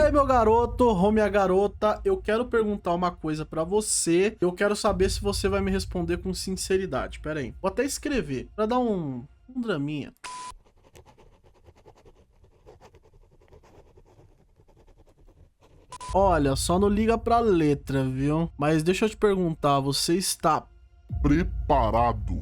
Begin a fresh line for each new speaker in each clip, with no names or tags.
aí, meu garoto ou minha garota, eu quero perguntar uma coisa pra você. Eu quero saber se você vai me responder com sinceridade. Pera aí, vou até escrever pra dar um draminha. Olha, só não liga pra letra, viu? Mas deixa eu te perguntar, você está
Preparado.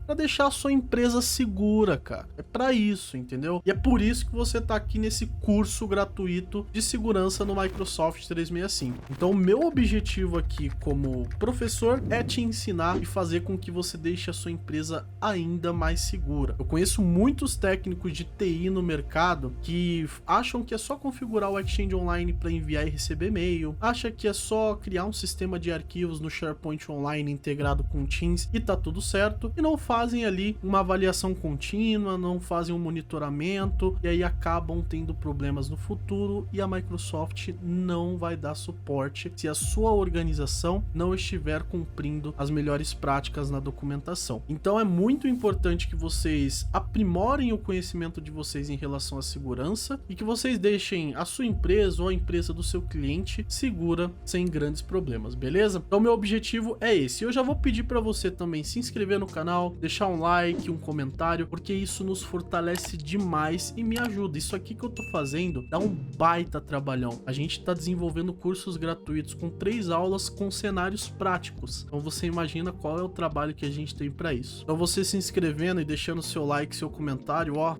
pra deixar a sua empresa segura, cara? É pra isso, entendeu? E é por isso que você tá aqui nesse curso gratuito de segurança no Microsoft 365. Então, o meu objetivo aqui como professor é te ensinar e fazer com que você deixe a sua empresa ainda mais segura. Eu conheço muitos técnicos de TI no mercado que acham que é só configurar o Exchange Online para enviar e receber e-mail, acha que é só criar um sistema de arquivos no SharePoint Online integrado com Teams e tá tudo certo, e não fazem ali uma avaliação contínua, não fazem um monitoramento, e aí acabam tendo problemas no futuro, e a Microsoft não vai dar suporte se a sua organização não estiver cumprindo as melhores práticas na documentação. Então é muito importante que vocês aprimorem o conhecimento de vocês em relação à segurança e que vocês deixem a sua empresa ou a empresa do seu cliente segura sem grandes problemas, beleza? Então meu objetivo é esse. Eu já vou pedir para você também se inscrever no canal, deixar um like, um comentário, porque isso nos fortalece demais e me ajuda. Isso aqui que eu tô fazendo dá um baita trabalhão. A gente tá desenvolvendo cursos gratuitos com 3 aulas com cenários práticos. Então você imagina qual é o trabalho que a gente tem para isso. Então você se inscrevendo e deixando seu like, seu comentário, ó.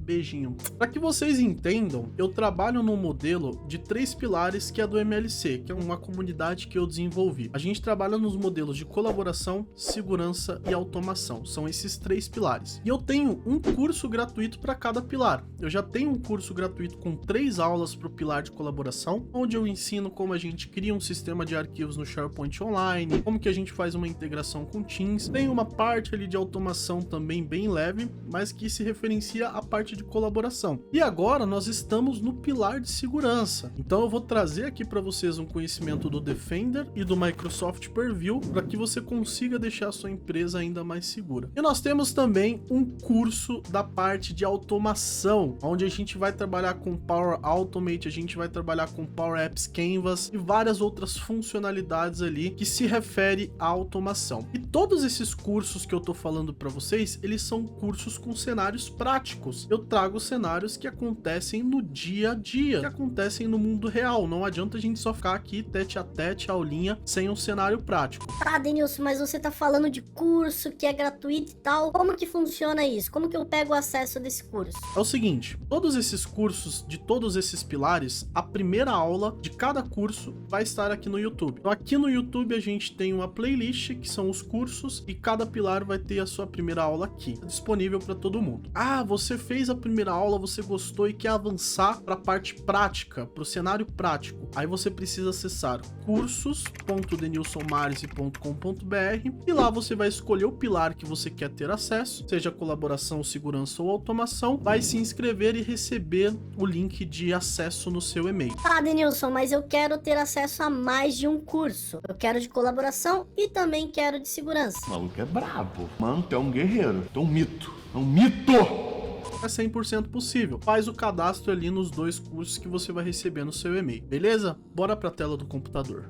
Beijinho. Para que vocês entendam, eu trabalho num modelo de 3 pilares que é do MLC, que é uma comunidade que eu desenvolvi. A gente trabalha nos modelos de colaboração, segurança e automação. São esses 3 pilares. E eu tenho um curso gratuito para cada pilar. Eu já tenho um curso gratuito com 3 aulas para o pilar de colaboração, onde eu ensino como a gente cria um sistema de arquivos no SharePoint Online, como que a gente faz uma integração com Teams. Tem uma parte ali de automação também bem leve, mas que se referencia à parte de colaboração. E agora nós estamos no pilar de segurança. Então eu vou trazer aqui para vocês um conhecimento do Defender e do Microsoft Purview para que você consiga deixar a sua empresa ainda mais segura. E nós temos também um curso da parte de automação, onde a gente vai trabalhar com Power Automate, a gente vai trabalhar com Power Apps Canvas e várias outras funcionalidades ali que se refere à automação. E todos esses cursos que eu tô falando para vocês, eles são cursos com cenários práticos. Eu trago cenários que acontecem no dia a dia, que acontecem no mundo real. Não adianta a gente só ficar aqui tete a tete, aulinha, sem um cenário prático.
Tá, Denilson, mas você tá falando de curso que é gratuito e tal. Como que funciona isso? Como que eu pego o acesso desse curso?
É o seguinte, todos esses cursos de todos esses pilares, a primeira aula de cada curso vai estar aqui no YouTube. Então aqui no YouTube a gente tem uma playlist que são os cursos e cada pilar vai ter a sua primeira aula aqui, disponível para todo mundo. Ah, você fez a primeira aula, você gostou e quer avançar para a parte prática, para o cenário prático. Aí você precisa acessar cursos.denilsonmarzi.com.br e lá você vai escolher o pilar que você quer ter acesso, seja colaboração, segurança ou automação, vai se inscrever e receber o link de acesso no seu e-mail.
Tá, Denilson, mas eu quero ter acesso a mais de um curso. Eu quero de colaboração e também quero de segurança.
O maluco é brabo. Mano, tu é um guerreiro. Tu é um mito. É um mito!
É 100% possível. Faz o cadastro ali nos 2 cursos que você vai receber no seu e-mail, beleza? Bora para a tela do computador.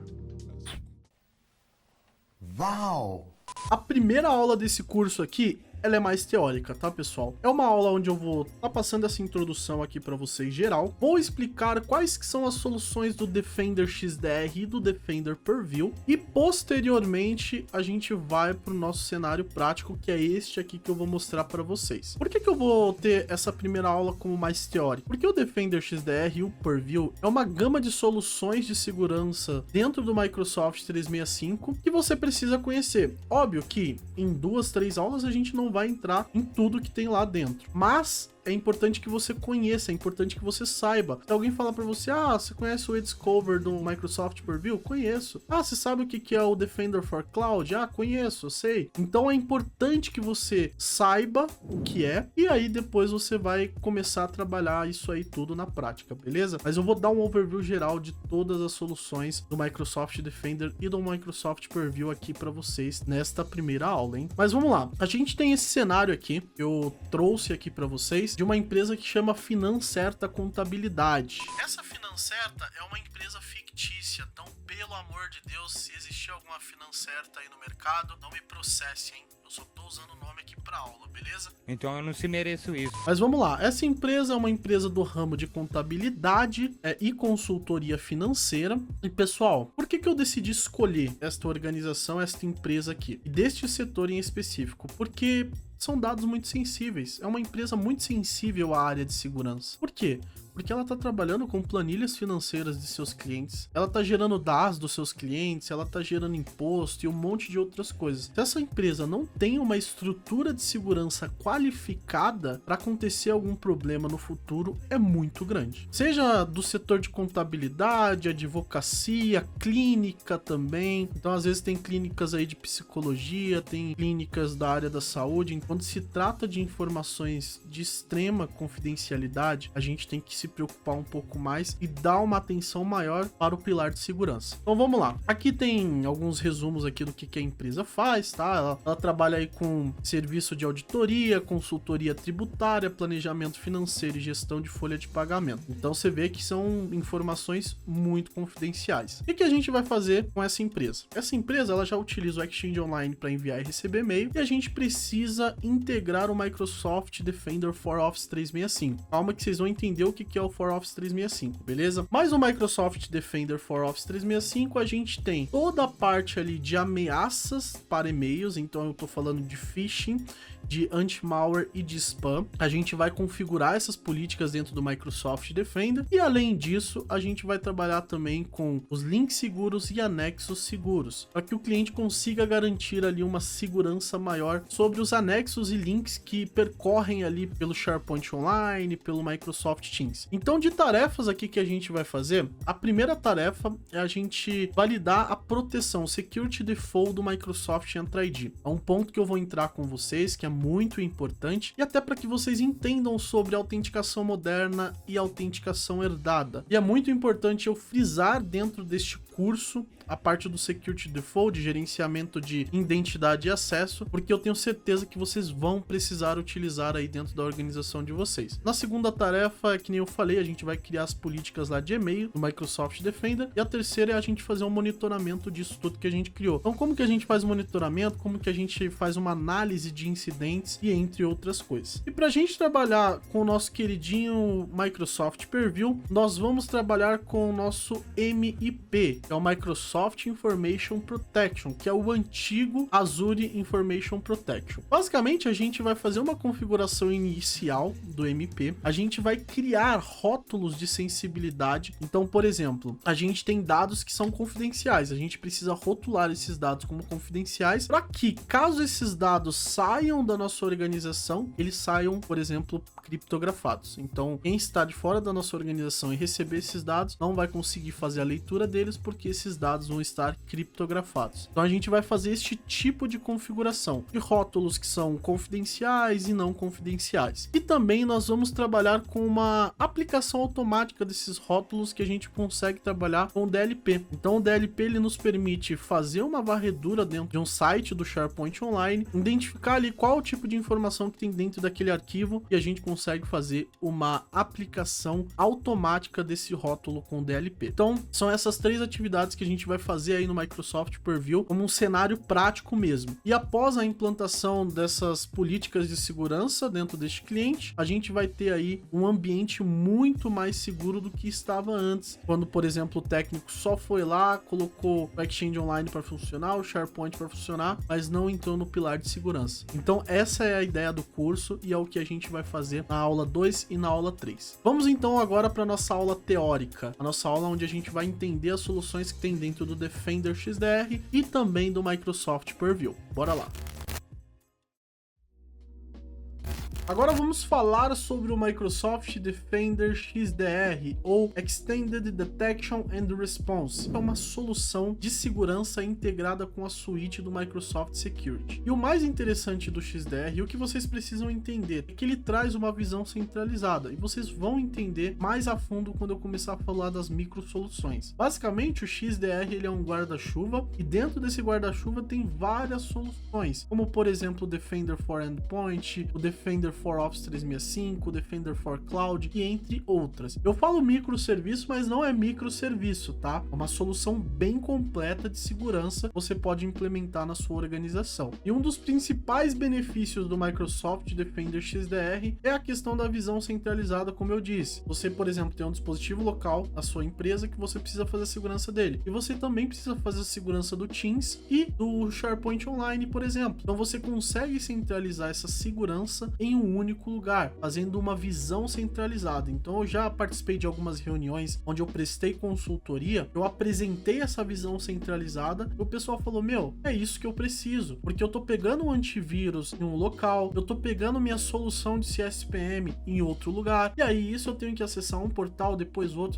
Uau!
A primeira aula desse curso aqui, ela é mais teórica, tá, pessoal? É uma aula onde eu vou estar passando essa introdução aqui para vocês geral. Vou explicar quais que são as soluções do Defender XDR e do Defender Purview. E posteriormente a gente vai para o nosso cenário prático, que é este aqui que eu vou mostrar para vocês. Por que que eu vou ter essa primeira aula como mais teórica? Porque o Defender XDR e o Purview é uma gama de soluções de segurança dentro do Microsoft 365 que você precisa conhecer. Óbvio que em 2, 3 aulas a gente não vai entrar em tudo que tem lá dentro, mas é importante que você conheça, é importante que você saiba. Se alguém falar para você, ah, você conhece o eDiscover do Microsoft Purview? Conheço. Ah, você sabe o que é o Defender for Cloud? Ah, conheço, eu sei. Então é importante que você saiba o que é, e aí depois você vai começar a trabalhar isso aí tudo na prática, beleza? Mas eu vou dar um overview geral de todas as soluções do Microsoft Defender e do Microsoft Purview aqui para vocês nesta primeira aula, hein? Mas vamos lá. A gente tem esse cenário aqui, eu trouxe aqui para vocês. de uma empresa que chama Financerta Contabilidade. Essa Financerta é uma empresa fictícia, então pelo amor de Deus, se existir alguma Financerta aí no mercado, não me processe, hein? Eu só tô usando o nome aqui pra aula, beleza?
Então eu não se mereço isso.
Mas vamos lá, essa empresa é uma empresa do ramo de contabilidade e consultoria financeira. E pessoal, por que eu decidi escolher esta organização, esta empresa aqui? E deste setor em específico? Porque são dados muito sensíveis. É uma empresa muito sensível à área de segurança. Por quê? Porque ela está trabalhando com planilhas financeiras de seus clientes, ela está gerando dados dos seus clientes, ela está gerando imposto e um monte de outras coisas. Se essa empresa não tem uma estrutura de segurança qualificada, para acontecer algum problema no futuro é muito grande. Seja do setor de contabilidade, advocacia, clínica também. Então às vezes tem clínicas aí de psicologia, tem clínicas da área da saúde. Quando se trata de informações de extrema confidencialidade, a gente tem que se preocupar um pouco mais e dar uma atenção maior para o pilar de segurança. Então vamos lá. Aqui tem alguns resumos aqui do que a empresa faz, tá? Ela trabalha aí com serviço de auditoria, consultoria tributária, planejamento financeiro e gestão de folha de pagamento. Então você vê que são informações muito confidenciais. O que a gente vai fazer com essa empresa? Essa empresa ela já utiliza o Exchange Online para enviar e receber e-mail e a gente precisa integrar o Microsoft Defender for Office 365. Calma que vocês vão entender o que é o For Office 365, beleza? Mas o Microsoft Defender for Office 365 a gente tem toda a parte ali de ameaças para e-mails, então eu tô falando de phishing, de anti-malware e de spam. A gente vai configurar essas políticas dentro do Microsoft Defender e além disso a gente vai trabalhar também com os links seguros e anexos seguros, para que o cliente consiga garantir ali uma segurança maior sobre os anexos e links que percorrem ali pelo SharePoint Online, pelo Microsoft Teams. Então de tarefas aqui que a gente vai fazer, a primeira tarefa é a gente validar a proteção Security Default do Microsoft Entra ID. É um ponto que eu vou entrar com vocês, que é muito importante, e até para que vocês entendam sobre autenticação moderna e autenticação herdada. E é muito importante eu frisar dentro deste curso a parte do Security Default, de gerenciamento de identidade e acesso, porque eu tenho certeza que vocês vão precisar utilizar aí dentro da organização de vocês. Na segunda tarefa, que nem eu falei, a gente vai criar as políticas lá de e-mail do Microsoft Defender, e a terceira é a gente fazer um monitoramento disso tudo que a gente criou. Então como que a gente faz o monitoramento, como que a gente faz uma análise de incidentes e entre outras coisas. E pra gente trabalhar com o nosso queridinho Microsoft Purview, nós vamos trabalhar com o nosso MIP, que é o Microsoft Information Protection, que é o antigo Azure Information Protection. Basicamente, a gente vai fazer uma configuração inicial do MP, a gente vai criar rótulos de sensibilidade. Então, por exemplo, a gente tem dados que são confidenciais, a gente precisa rotular esses dados como confidenciais para que, caso esses dados saiam da nossa organização, eles saiam, por exemplo, criptografados. Então, quem está de fora da nossa organização e receber esses dados não vai conseguir fazer a leitura deles porque esses dados vão estar criptografados. Então a gente vai fazer este tipo de configuração de rótulos que são confidenciais e não confidenciais. E também nós vamos trabalhar com uma aplicação automática desses rótulos que a gente consegue trabalhar com o DLP. Então o DLP ele nos permite fazer uma varredura dentro de um site do SharePoint Online, identificar ali qual o tipo de informação que tem dentro daquele arquivo e a gente consegue fazer uma aplicação automática desse rótulo com o DLP. Então são essas três atividades que a gente vai fazer aí no Microsoft Purview como um cenário prático mesmo. E após a implantação dessas políticas de segurança dentro deste cliente, a gente vai ter aí um ambiente muito mais seguro do que estava antes, quando, por exemplo, o técnico só foi lá, colocou o Exchange Online para funcionar, o SharePoint para funcionar, mas não entrou no pilar de segurança. Então essa é a ideia do curso e é o que a gente vai fazer na aula 2 e na aula 3. Vamos então agora para nossa aula teórica, a nossa aula onde a gente vai entender as soluções que tem dentro do Defender XDR e também do Microsoft Purview. Bora lá! Agora vamos falar sobre o Microsoft Defender XDR, ou Extended Detection and Response. É uma solução de segurança integrada com a suíte do Microsoft Security. E o mais interessante do XDR, e o que vocês precisam entender, é que ele traz uma visão centralizada, e vocês vão entender mais a fundo quando eu começar a falar das microsoluções. Basicamente, o XDR ele é um guarda-chuva, e dentro desse guarda-chuva tem várias soluções, como por exemplo o Defender for Endpoint, o Defender for Office 365, Defender for Cloud e entre outras. Eu falo microserviço, mas não é microserviço, tá? É uma solução bem completa de segurança que você pode implementar na sua organização. E um dos principais benefícios do Microsoft Defender XDR é a questão da visão centralizada, como eu disse. Você, por exemplo, tem um dispositivo local na sua empresa que você precisa fazer a segurança dele. E você também precisa fazer a segurança do Teams e do SharePoint Online, por exemplo. Então você consegue centralizar essa segurança em um único lugar, fazendo uma visão centralizada. Então eu já participei de algumas reuniões onde eu prestei consultoria, eu apresentei essa visão centralizada e o pessoal falou: meu, é isso que eu preciso, porque eu tô pegando um antivírus em um local, eu tô pegando minha solução de CSPM em outro lugar, e aí isso eu tenho que acessar um portal, depois outro.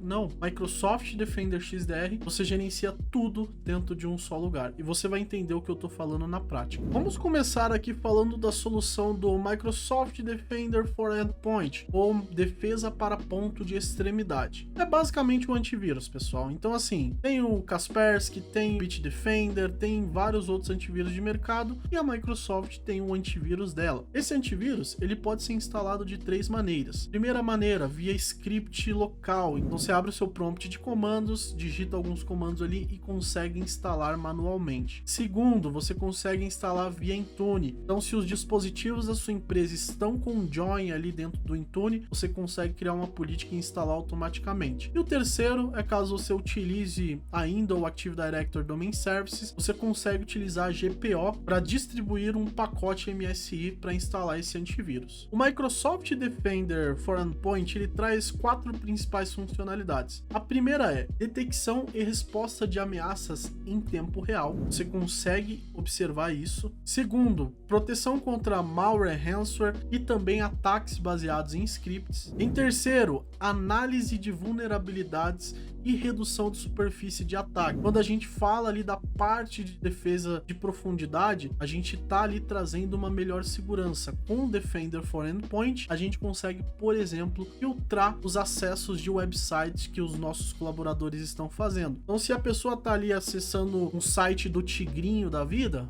Não, Microsoft Defender XDR, você gerencia tudo dentro de um só lugar, e você vai entender o que eu tô falando na prática. Vamos começar aqui falando da solução do Microsoft Defender for Endpoint, ou defesa para ponto de extremidade. É basicamente um antivírus, pessoal. Então assim, tem o Kaspersky, tem o Bitdefender, tem vários outros antivírus de mercado, e a Microsoft tem um antivírus dela. Esse antivírus, ele pode ser instalado de 3 maneiras. Primeira maneira, via script local. Então você abre o seu prompt de comandos, digita alguns comandos ali e consegue instalar manualmente. Segundo, você consegue instalar via Intune. Então se os dispositivos da sua empresa estão com join ali dentro do Intune, você consegue criar uma política e instalar automaticamente. E o terceiro é caso você utilize ainda o Active Directory Domain Services, você consegue utilizar a GPO para distribuir um pacote MSI para instalar esse antivírus. O Microsoft Defender for Endpoint, ele traz 4 principais funcionalidades. A primeira é detecção e resposta de ameaças em tempo real. Você consegue observar isso. Segundo, proteção contra malware, ransomware e também ataques baseados em scripts. Em terceiro, análise de vulnerabilidades e redução de superfície de ataque. Quando a gente fala ali da parte de defesa de profundidade, a gente tá ali trazendo uma melhor segurança. Com o Defender for Endpoint, a gente consegue, por exemplo, filtrar os acessos de websites que os nossos colaboradores estão fazendo. Então, se a pessoa tá ali acessando um site do Tigrinho da vida,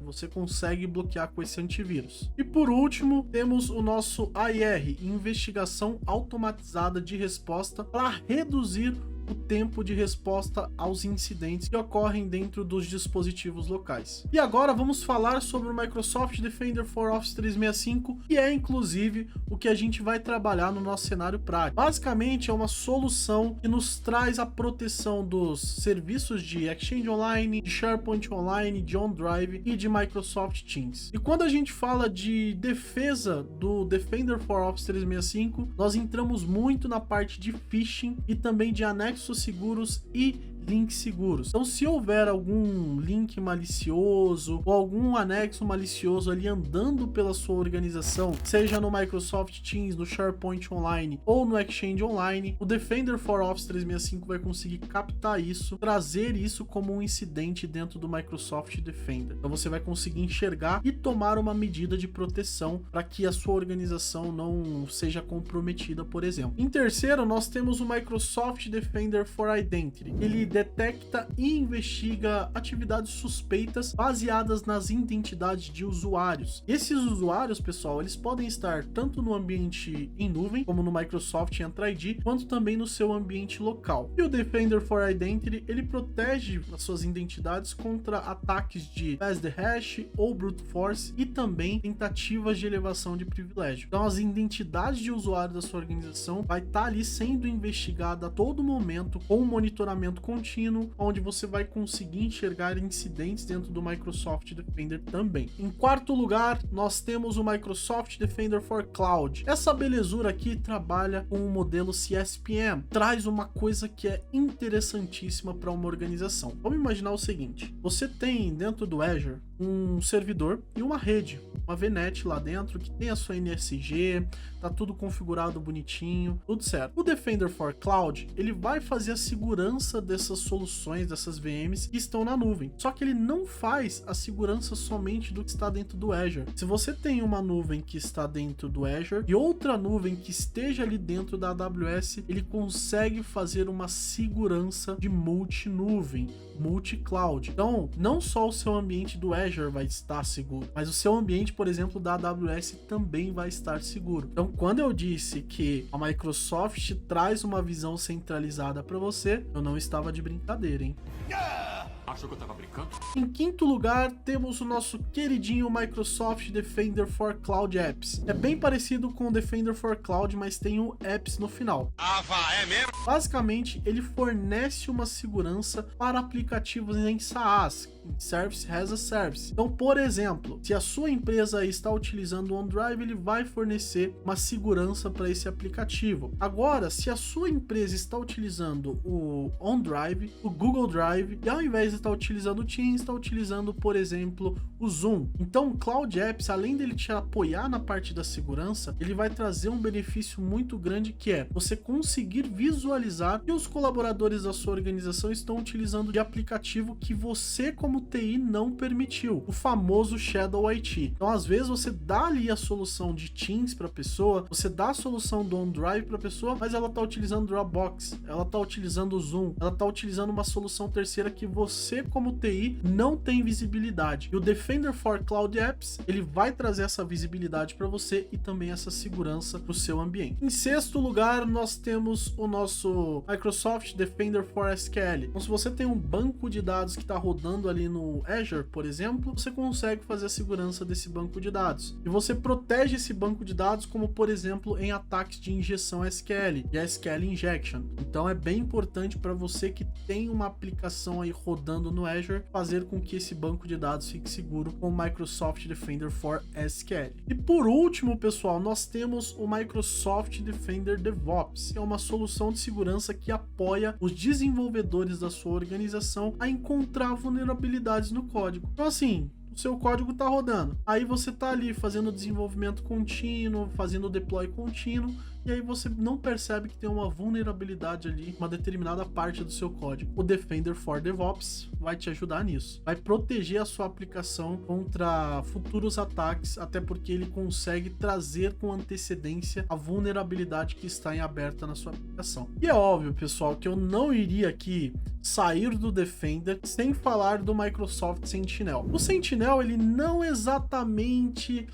você consegue bloquear com esse antivírus. E por último, temos o nosso AIR, investigação automatizada de resposta, para reduzir o tempo de resposta aos incidentes que ocorrem dentro dos dispositivos locais. E agora vamos falar sobre o Microsoft Defender for Office 365, que é inclusive o que a gente vai trabalhar no nosso cenário prático. Basicamente é uma solução que nos traz a proteção dos serviços de Exchange Online, de SharePoint Online, de OneDrive e de Microsoft Teams. E quando a gente fala de defesa do Defender for Office 365, nós entramos muito na parte de phishing e também de anexos seguros e links seguros. Então, se houver algum link malicioso ou algum anexo malicioso ali andando pela sua organização, seja no Microsoft Teams, no SharePoint Online ou no Exchange Online, o Defender for Office 365 vai conseguir captar isso, trazer isso como um incidente dentro do Microsoft Defender. Então, você vai conseguir enxergar e tomar uma medida de proteção para que a sua organização não seja comprometida, por exemplo. Em terceiro, nós temos o Microsoft Defender for Identity. Ele detecta e investiga atividades suspeitas baseadas nas identidades de usuários. Esses usuários, pessoal, eles podem estar tanto no ambiente em nuvem, como no Microsoft Entra ID, quanto também no seu ambiente local. E o Defender for Identity, ele protege as suas identidades contra ataques de pass the hash ou brute force e também tentativas de elevação de privilégio. Então, as identidades de usuário da sua organização vai estar ali sendo investigada a todo momento com um monitoramento contínuo, onde você vai conseguir enxergar incidentes dentro do Microsoft Defender também. Em quarto lugar, nós temos o Microsoft Defender for Cloud. Essa belezura aqui trabalha com o modelo CSPM, traz uma coisa que é interessantíssima para uma organização. Vamos imaginar o seguinte: você tem dentro do Azure um servidor e uma rede, uma VNet lá dentro que tem a sua NSG, tá tudo configurado bonitinho, tudo certo. O Defender for Cloud, ele vai fazer a segurança dessas soluções, dessas VMs que estão na nuvem. Só que ele não faz a segurança somente do que está dentro do Azure. Se você tem uma nuvem que está dentro do Azure e outra nuvem que esteja ali dentro da AWS, ele consegue fazer uma segurança de multi-nuvem, multi-cloud. Então, não só o seu ambiente do Azure vai estar seguro, mas o seu ambiente, por exemplo, da AWS também vai estar seguro. Então, quando eu disse que a Microsoft traz uma visão centralizada para você, eu não estava de brincadeira, hein?
Achou que eu tava brincando?
Em quinto lugar, temos o nosso queridinho Microsoft Defender for Cloud Apps. É bem parecido com o Defender for Cloud, mas tem o Apps no final.
É mesmo?
Basicamente, ele fornece uma segurança para aplicativos em SaaS, em Service as a Service. Então, por exemplo, se a sua empresa está utilizando o OneDrive, ele vai fornecer uma segurança para esse aplicativo. Agora, se a sua empresa está utilizando o OneDrive, o Google Drive, e ao invés de estar utilizando o Teams, está utilizando, por exemplo, o Zoom. Então, o Cloud Apps, além dele te apoiar na parte da segurança, ele vai trazer um benefício muito grande, que é você conseguir visualizar que os colaboradores da sua organização estão utilizando de aplicativo que você, como TI, não permitiu, o famoso Shadow IT. Então, às vezes, você dá ali a solução de Teams para a pessoa, você dá a solução do OneDrive para a pessoa, mas ela está utilizando o Dropbox, ela está utilizando o Zoom, ela está utilizando uma solução terceira que você, como TI, não tem visibilidade. E o Defender for Cloud Apps, ele vai trazer essa visibilidade para você e também essa segurança para o seu ambiente. Em sexto lugar, nós temos o nosso Microsoft Defender for SQL. Então, se você tem um banco de dados que está rodando ali no Azure, por exemplo, você consegue fazer a segurança desse banco de dados. E você protege esse banco de dados, como por exemplo em ataques de injeção SQL e a SQL Injection. Então é bem importante para você que tem uma aplicação aí rodando no Azure, fazer com que esse banco de dados fique seguro com o Microsoft Defender for SQL. E por último, pessoal, nós temos o Microsoft Defender DevOps, que é uma solução de segurança que apoia os desenvolvedores da sua organização a encontrar vulnerabilidades no código. Então, assim, o seu código está rodando, aí você está ali fazendo desenvolvimento contínuo, fazendo deploy contínuo, e aí você não percebe que tem uma vulnerabilidade ali, uma determinada parte do seu código. O Defender for DevOps vai te ajudar nisso. Vai proteger a sua aplicação contra futuros ataques, até porque ele consegue trazer com antecedência a vulnerabilidade que está em aberta na sua aplicação. E é óbvio, pessoal, que eu não iria aqui sair do Defender sem falar do Microsoft Sentinel. O Sentinel, ele não exatamente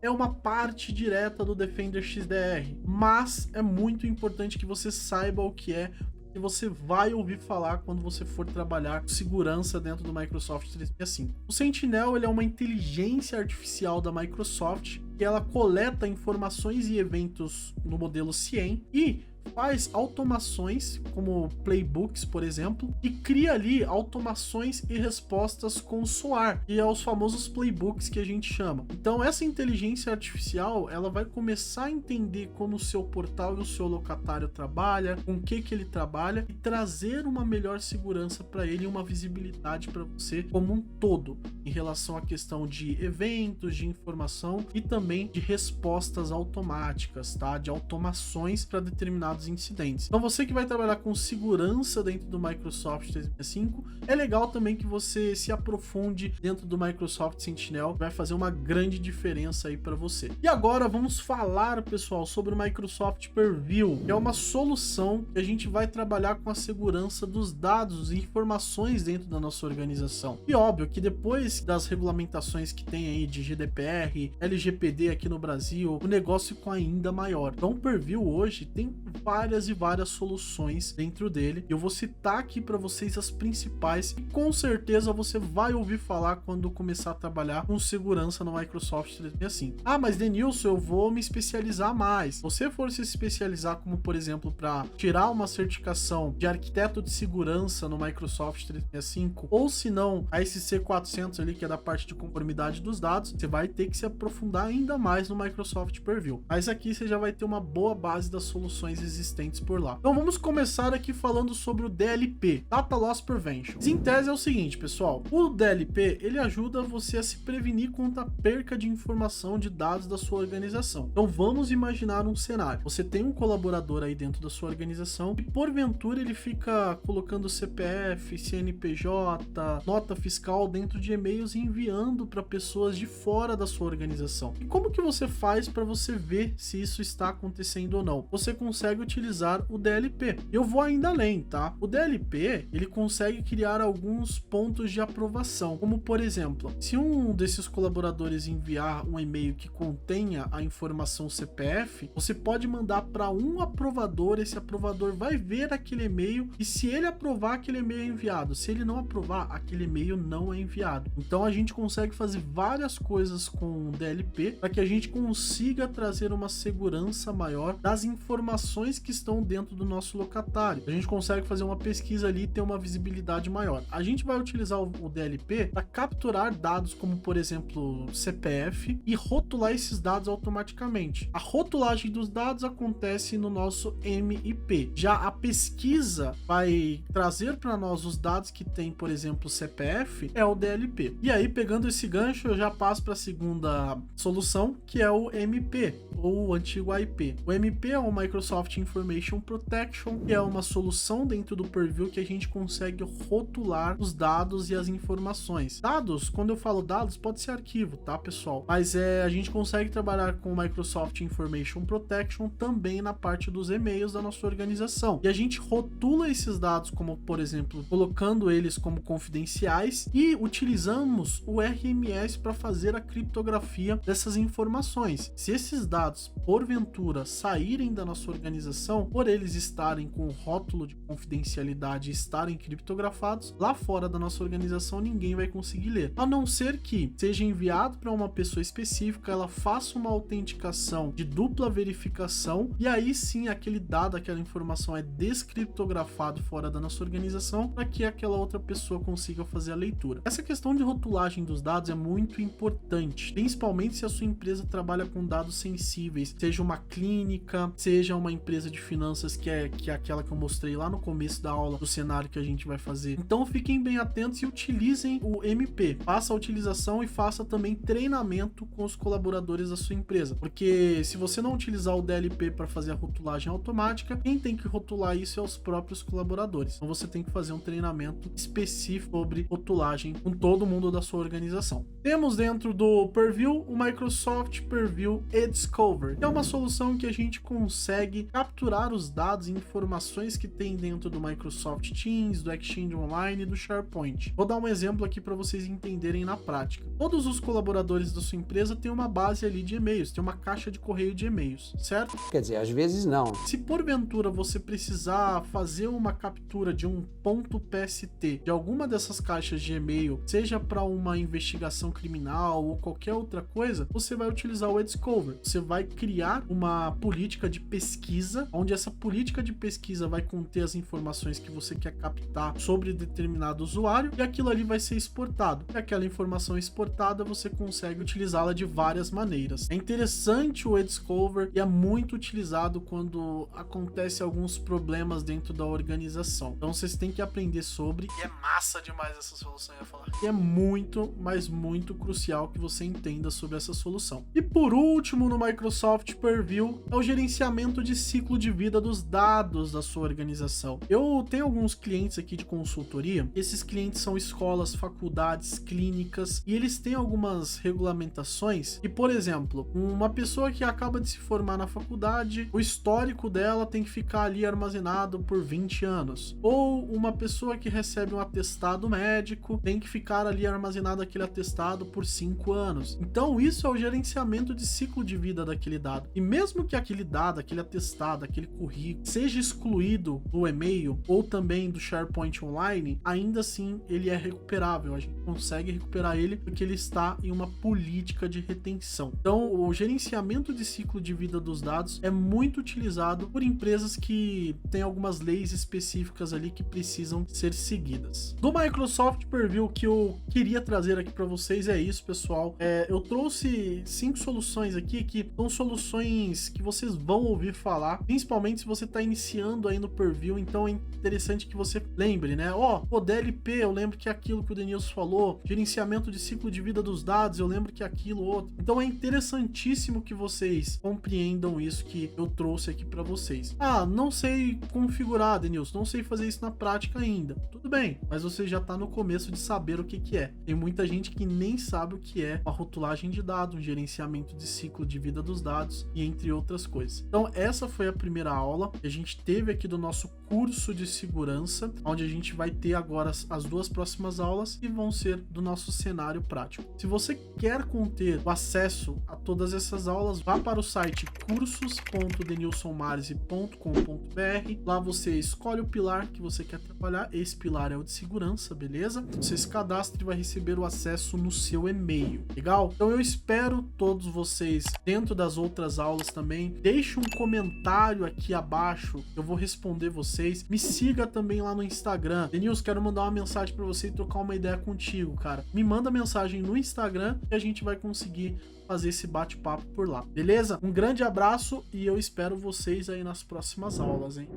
é uma parte direta do Defender XDR, mas é muito importante que você saiba o que é, que você vai ouvir falar quando você for trabalhar com segurança dentro do Microsoft 365. O Sentinel, ele é uma inteligência artificial da Microsoft, que ela coleta informações e eventos no modelo CIEM e faz automações, como playbooks, por exemplo, e cria ali automações e respostas com SOAR, e é os famosos playbooks que a gente chama. Então, essa inteligência artificial, ela vai começar a entender como o seu portal e o seu locatário trabalha, com o que ele trabalha, e trazer uma melhor segurança para ele e uma visibilidade para você como um todo, em relação à questão de eventos, de informação e também de respostas automáticas, tá? De automações para determinados incidentes. Então, você que vai trabalhar com segurança dentro do Microsoft 365, é legal também que você se aprofunde dentro do Microsoft Sentinel, vai fazer uma grande diferença aí para você. E agora vamos falar, pessoal, sobre o Microsoft Purview, que é uma solução que a gente vai trabalhar com a segurança dos dados e informações dentro da nossa organização. E óbvio que depois das regulamentações que tem aí de GDPR, LGPD aqui no Brasil, o negócio ficou ainda maior. Então, o Purview hoje tem várias e várias soluções dentro dele. Eu vou citar aqui para vocês as principais e com certeza você vai ouvir falar quando começar a trabalhar com segurança no Microsoft 365. Ah, mas Denilson, eu vou me especializar mais. Se você for se especializar, como por exemplo, para tirar uma certificação de arquiteto de segurança no Microsoft 365, ou se não, a SC 400 ali, que é da parte de conformidade dos dados, você vai ter que se aprofundar ainda mais no Microsoft Purview. Mas aqui você já vai ter uma boa base das soluções existentes por lá. Então vamos começar aqui falando sobre o DLP, Data Loss Prevention. Em tese é o seguinte, pessoal, o DLP, ele ajuda você a se prevenir contra a perca de informação de dados da sua organização. Então vamos imaginar um cenário. Você tem um colaborador aí dentro da sua organização e porventura ele fica colocando CPF, CNPJ, nota fiscal dentro de e-mails e enviando para pessoas de fora da sua organização. E como que você faz para você ver se isso está acontecendo ou não? Você consegue utilizar o DLP. Eu vou ainda além, tá? O DLP, ele consegue criar alguns pontos de aprovação, como por exemplo, se um desses colaboradores enviar um e-mail que contenha a informação CPF, você pode mandar para um aprovador, esse aprovador vai ver aquele e-mail e se ele aprovar, aquele e-mail é enviado. Se ele não aprovar, aquele e-mail não é enviado. Então a gente consegue fazer várias coisas com o DLP para que a gente consiga trazer uma segurança maior das informações que estão dentro do nosso locatário. A gente consegue fazer uma pesquisa ali e ter uma visibilidade maior. A gente vai utilizar o DLP para capturar dados como, por exemplo, CPF e rotular esses dados automaticamente. A rotulagem dos dados acontece no nosso MIP. Já a pesquisa vai trazer para nós os dados que tem, por exemplo, CPF, é o DLP. E aí, pegando esse gancho, eu já passo para a segunda solução, que é o MP, ou o antigo IP. O MP é o Microsoft Information Protection, que é uma solução dentro do Purview que a gente consegue rotular os dados e as informações. Dados, quando eu falo dados, pode ser arquivo, tá, pessoal? Mas a gente consegue trabalhar com o Microsoft Information Protection também na parte dos e-mails da nossa organização. E a gente rotula esses dados como, por exemplo, colocando eles como confidenciais e utilizamos o RMS para fazer a criptografia dessas informações. Se esses dados, porventura, saírem da nossa organização, por eles estarem com o rótulo de confidencialidade e estarem criptografados, lá fora da nossa organização ninguém vai conseguir ler. A não ser que seja enviado para uma pessoa específica, ela faça uma autenticação de dupla verificação e aí sim aquele dado, aquela informação é descriptografado fora da nossa organização para que aquela outra pessoa consiga fazer a leitura. Essa questão de rotulagem dos dados é muito importante, principalmente se a sua empresa trabalha com dados sensíveis, seja uma clínica, seja uma empresa de finanças que é aquela que eu mostrei lá no começo da aula do cenário que a gente vai fazer. Então fiquem bem atentos e utilizem o MP. Faça a utilização e faça também treinamento com os colaboradores da sua empresa, porque se você não utilizar o DLP para fazer a rotulagem automática, quem tem que rotular isso é os próprios colaboradores. Então você tem que fazer um treinamento específico sobre rotulagem com todo mundo da sua organização. Temos dentro do Purview o Microsoft Purview eDiscover, que é uma solução que a gente consegue capturar os dados e informações que tem dentro do Microsoft Teams, do Exchange Online e do SharePoint. Vou dar um exemplo aqui para vocês entenderem na prática. Todos os colaboradores da sua empresa têm uma base ali de e-mails, tem uma caixa de correio de e-mails, certo?
Quer dizer, às vezes não.
Se porventura você precisar fazer uma captura de um .pst de alguma dessas caixas de e-mail, seja para uma investigação criminal ou qualquer outra coisa, você vai utilizar o eDiscover. Você vai criar uma política de pesquisa, onde essa política de pesquisa vai conter as informações que você quer captar sobre determinado usuário e aquilo ali vai ser exportado. E aquela informação exportada você consegue utilizá-la de várias maneiras. É interessante o eDiscover e é muito utilizado quando acontece alguns problemas dentro da organização. Então vocês têm que aprender sobre, e é massa demais essa solução, eu ia falar. E é muito, mas muito crucial que você entenda sobre essa solução. E por último, no Microsoft Purview, é o gerenciamento de ciclo de vida dos dados da sua organização. Eu tenho alguns clientes aqui de consultoria, esses clientes são escolas, faculdades, clínicas, e eles têm algumas regulamentações, e por exemplo, uma pessoa que acaba de se formar na faculdade, o histórico dela tem que ficar ali armazenado por 20 anos, ou uma pessoa que recebe um atestado médico tem que ficar ali armazenado aquele atestado por 5 anos. Então isso é o gerenciamento de ciclo de vida daquele dado, e mesmo que aquele dado, aquele atestado, aquele currículo seja excluído do e-mail ou também do SharePoint Online, ainda assim ele é recuperável, a gente consegue recuperar ele porque ele está em uma política de retenção. Então o gerenciamento de ciclo de vida dos dados é muito utilizado por empresas que têm algumas leis específicas ali que precisam ser seguidas. Do Microsoft Purview que eu queria trazer aqui para vocês é isso, pessoal. Eu trouxe 5 soluções aqui que são soluções que vocês vão ouvir falar, principalmente se você está iniciando aí no Purview, então é interessante que você lembre, né? O DLP, eu lembro que é aquilo que o Denilson falou, gerenciamento de ciclo de vida dos dados, eu lembro que é aquilo outro. Então é interessantíssimo que vocês compreendam isso que eu trouxe aqui para vocês. Não sei configurar, Denilson, não sei fazer isso na prática ainda. Tudo bem, mas você já está no começo de saber o que é. Tem muita gente que nem sabe o que é uma rotulagem de dados, um gerenciamento de ciclo de vida dos dados e entre outras coisas. Então essa foi a primeira aula que a gente teve aqui do nosso curso de segurança, onde a gente vai ter agora as 2 próximas aulas e vão ser do nosso cenário prático. Se você quer conter o acesso a todas essas aulas, vá para o site cursos.denilsonmarzi.com.br. Lá você escolhe o pilar que você quer trabalhar. Esse pilar é o de segurança, beleza? Você se cadastra e vai receber o acesso no seu e-mail. Legal? Então eu espero todos vocês dentro das outras aulas também. Deixe um comentário aqui abaixo, eu vou responder vocês. Me siga também lá no Instagram. Denilson, quero mandar uma mensagem para você e trocar uma ideia contigo, cara. Me manda mensagem no Instagram e a gente vai conseguir fazer esse bate-papo por lá, beleza? Um grande abraço e eu espero vocês aí nas próximas aulas, hein?